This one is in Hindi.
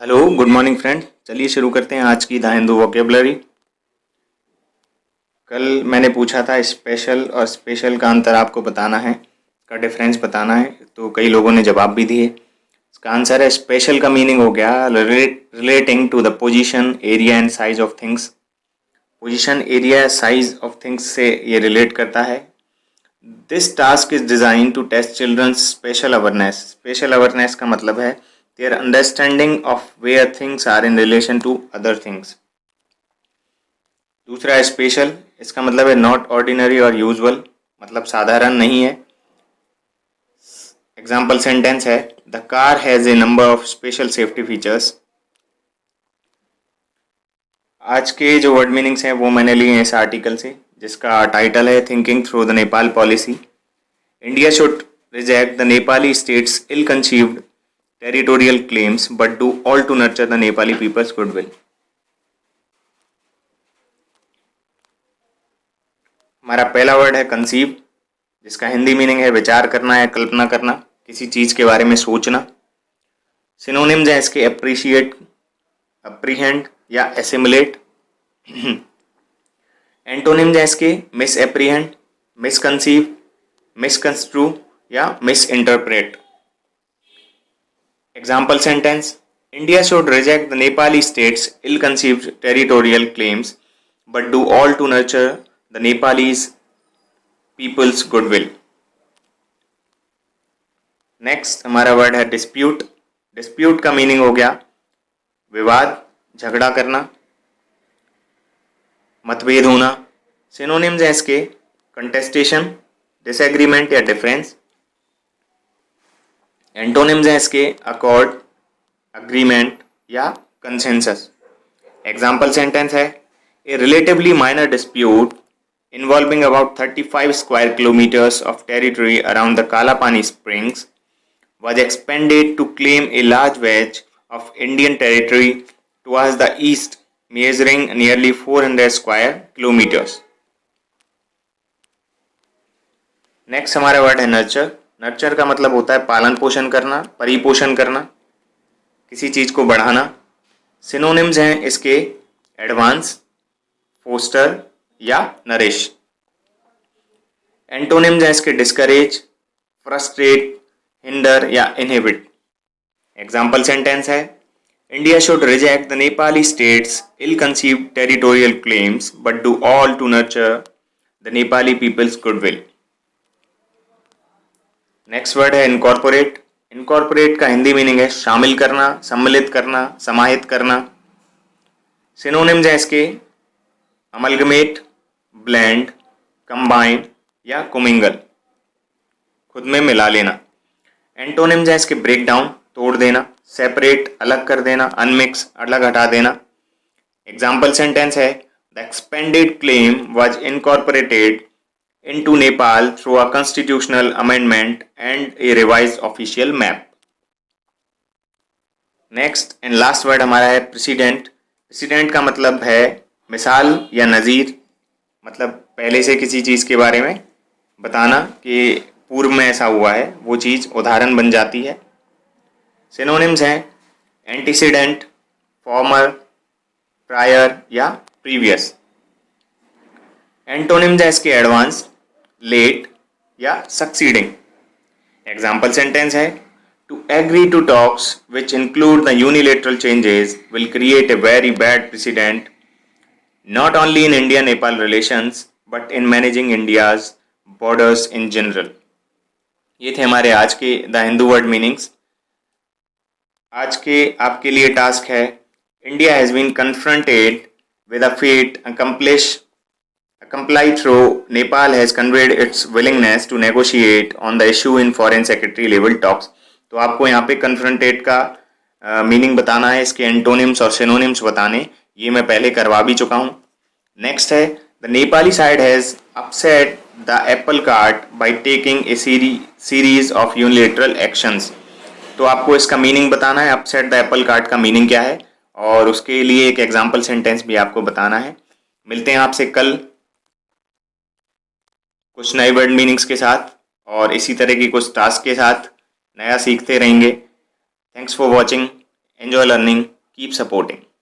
Hello, good morning friend. चलिए शुरू करते हैं आज की द हिंदू वोकेबलरी। कल मैंने पूछा था स्पेशल और स्पेशल का अंतर आपको बताना है, का डिफरेंस बताना है, तो कई लोगों ने जवाब भी दिए। इसका आंसर है स्पेशल का मीनिंग हो गया relating to the position, area and size of things. Position, area, size of things से ये रिलेट करता है। This task is design to test children's spatial awareness. Spatial awareness का मतलब है their understanding of where things are in relation to other things। दूसरा है स्पेशल, इसका मतलब है नॉट ऑर्डिनरी और यूजुअल, मतलब साधारण नहीं है। एग्जाम्पल सेंटेंस है the car has a number of special safety features. आज के जो वर्ड मीनिंग्स हैं वो मैंने लिए हैं इस आर्टिकल से, जिसका टाइटल है thinking through the Nepal policy. India should reject the Nepali state's ill conceived territorial claims but do all to nurture the Nepali people's goodwill। हमारा पहला वर्ड है कंसीव, जिसका हिंदी मीनिंग है विचार करना या कल्पना करना, किसी चीज के बारे में सोचना। सिनोनिम्स हैं इसके अप्रिशिएट, अप्रीहेंड या एसिमुलेट। एंटोनिम्स हैं इसके मिस एप्रीहेंड, मिसकंसीव, मिसकंस्ट्रू या miss interpret. Example sentence: India should reject the Nepali state's ill-conceived territorial claims but do all to nurture the Nepalese people's goodwill। Next हमारा वर्ड है dispute। Dispute का मीनिंग हो गया विवाद, झगड़ा करना, मतभेद होना। सिनोनिम्स हैं इसके contestation, disagreement या difference। एंटोनिम्स हैं इसके अकॉर्ड, अग्रीमेंट या कंसेंसस। एग्जाम्पल सेंटेंस है ए relatively minor dispute involving about 35 square kilometres of territory around the Kalapani springs was expanded to claim a large wedge of Indian territory towards the east measuring nearly 400 square kilometers। Next हमारा वर्ड है नर्चर। नर्चर का मतलब होता है पालन पोषण करना, परिपोषण करना, किसी चीज को बढ़ाना। सिनोनिम्स हैं इसके एडवांस, फोस्टर या नरिश। एंटोनिम्स हैं इसके डिस्करेज, फ्रस्ट्रेट, हिंडर या इनहिबिट। एग्जाम्पल सेंटेंस है India should reject the Nepali state's ill conceived territorial claims but do all to nurture the Nepali people's goodwill. Next word है इनकॉर्पोरेट। इनकॉर्पोरेट का हिंदी मीनिंग है शामिल करना, सम्मिलित करना, समाहित करना। सिनोनिम्स हैं इसके अमलगमेट, ब्लेंड, कंबाइन या कोमिंगल, खुद में मिला लेना। एंटोनिम्स हैं इसके ब्रेक डाउन, तोड़ देना, सेपरेट, अलग कर देना, अनमिक्स, अलग हटा देना। एग्जाम्पल सेंटेंस है the expanded claim was incorporated into Nepal through a constitutional amendment and a revised official map। Next and last word हमारा है प्रेसिडेंट। प्रेसिडेंट का मतलब है मिसाल या नज़ीर, मतलब पहले से किसी चीज़ के बारे में बताना कि पूर्व में ऐसा हुआ है, वो चीज़ उदाहरण बन जाती है। सिनोनिम्स हैं एंटीसीडेंट, फॉर्मर, प्रायर या प्रीवियस। एंटोनिम्स है इसके एडवांस, लेट या सक्सीडिंग। एग्जाम्पल सेंटेंस है to agree to talks which include the unilateral changes will create a very bad precedent not only in India Nepal relations but in managing India's borders in general. ये थे हमारे आज के द हिंदू वर्ड मीनिंग्स। आज के आपके लिए टास्क है India has been confronted with a fate comply through Nepal has conveyed its willingness to negotiate on the issue in foreign secretary level talks। तो आपको यहाँ पे confrontate का मीनिंग बताना है, इसके एंटोनिम्स और सिनोनिम्स बताने, ये मैं पहले करवा भी चुका हूँ। नेक्स्ट है the Nepali side has upset the Apple cart by taking a series of unilateral actions. तो आपको इसका मीनिंग बताना है, अपसेट द एप्पल कार्ट का मीनिंग क्या है, और उसके लिए एक एग्जाम्पल सेंटेंस भी आपको बताना है। मिलते हैं आपसे कल कुछ नए वर्ड मीनिंग्स के साथ और इसी तरह की कुछ टास्क के साथ नया सीखते रहेंगे। Thanks for watching, enjoy learning. Keep supporting.